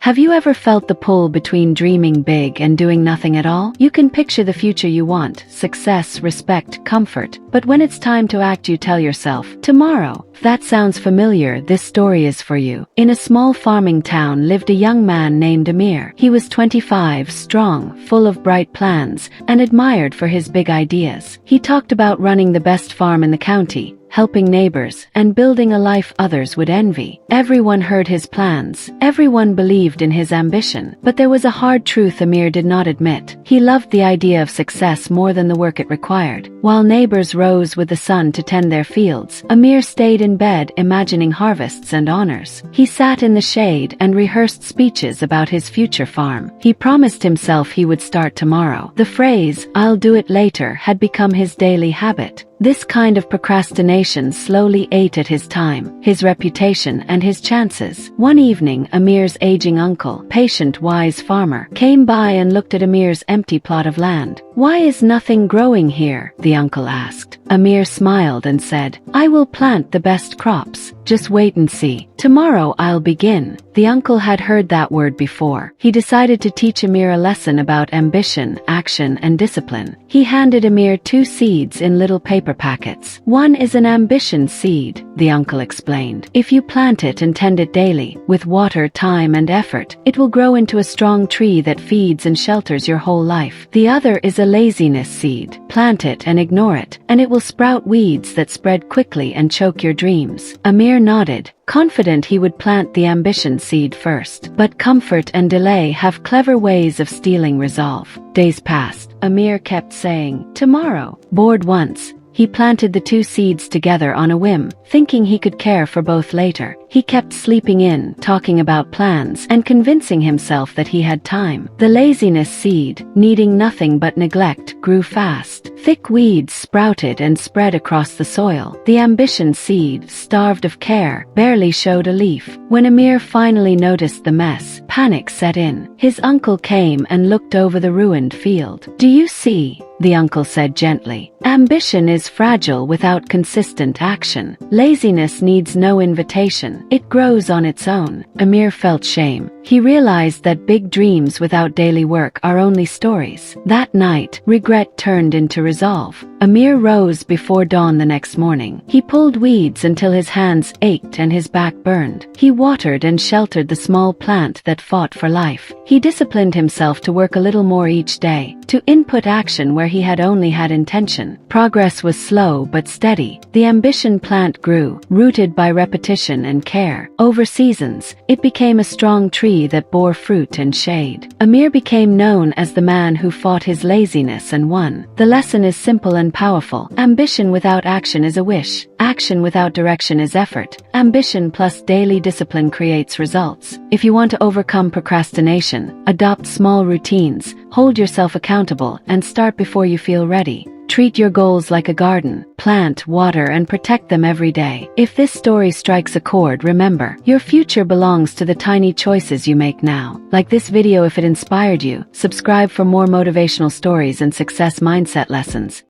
Have you ever felt the pull between dreaming big and doing nothing at all? You can picture the future you want, success, respect, comfort, but when it's time to act you tell yourself, tomorrow. If that sounds familiar, this story is for you. In a small farming town lived a young man named Amir. He was 25, strong, full of bright plans, and admired for his big ideas. He talked about running the best farm in the county, helping neighbors, and building a life others would envy. Everyone heard his plans. Everyone believed in his ambition. But there was a hard truth Amir did not admit. He loved the idea of success more than the work it required. While neighbors rose with the sun to tend their fields, Amir stayed in bed imagining harvests and honors. He sat in the shade and rehearsed speeches about his future farm. He promised himself he would start tomorrow. The phrase, "I'll do it later," had become his daily habit. This kind of procrastination slowly ate at his time, his reputation, and his chances. One evening, Amir's aging uncle, patient, wise farmer, came by and looked at Amir's empty plot of land. "Why is nothing growing here?" the uncle asked. Amir smiled and said, "I will plant the best crops. Just wait and see. Tomorrow I'll begin." The uncle had heard that word before. He decided to teach Amir a lesson about ambition, action, and discipline. He handed Amir 2 seeds in little paper packets. "One is an ambition seed," the uncle explained. "If you plant it and tend it daily, with water, time, and effort, it will grow into a strong tree that feeds and shelters your whole life. The other is a laziness seed. Plant it and ignore it, and it will sprout weeds that spread quickly and choke your dreams." Amir nodded, confident he would plant the ambition seed first. But comfort and delay have clever ways of stealing resolve. Days passed. Amir kept saying, "Tomorrow." Bored once, he planted the 2 seeds together on a whim, thinking he could care for both later. He kept sleeping in, talking about plans, and convincing himself that he had time. The laziness seed, needing nothing but neglect, grew fast. Thick weeds sprouted and spread across the soil. The ambition seed, starved of care, barely showed a leaf. When Amir finally noticed the mess, panic set in. His uncle came and looked over the ruined field. "Do you see?" the uncle said gently. "Ambition is fragile without consistent action. Laziness needs no invitation. It grows on its own." Amir felt shame. He realized that big dreams without daily work are only stories. That night, regret turned into resolve. Amir rose before dawn the next morning. He pulled weeds until his hands ached and his back burned. He watered and sheltered the small plant that fought for life. He disciplined himself to work a little more each day, to input action where he had only had intention. Progress was slow but steady. The ambition plant grew, rooted by repetition and care. Over seasons, it became a strong tree that bore fruit and shade. Amir became known as the man who fought his laziness and won. The lesson is simple and powerful. Ambition without action is a wish. Action without direction is effort. Ambition plus daily discipline creates results. If you want to overcome procrastination, adopt small routines, hold yourself accountable, and start before you feel ready. Treat your goals like a garden. Plant, water, and protect them every day. If this story strikes a chord, remember, your future belongs to the tiny choices you make now. Like this video if it inspired you. Subscribe for more motivational stories and success mindset lessons.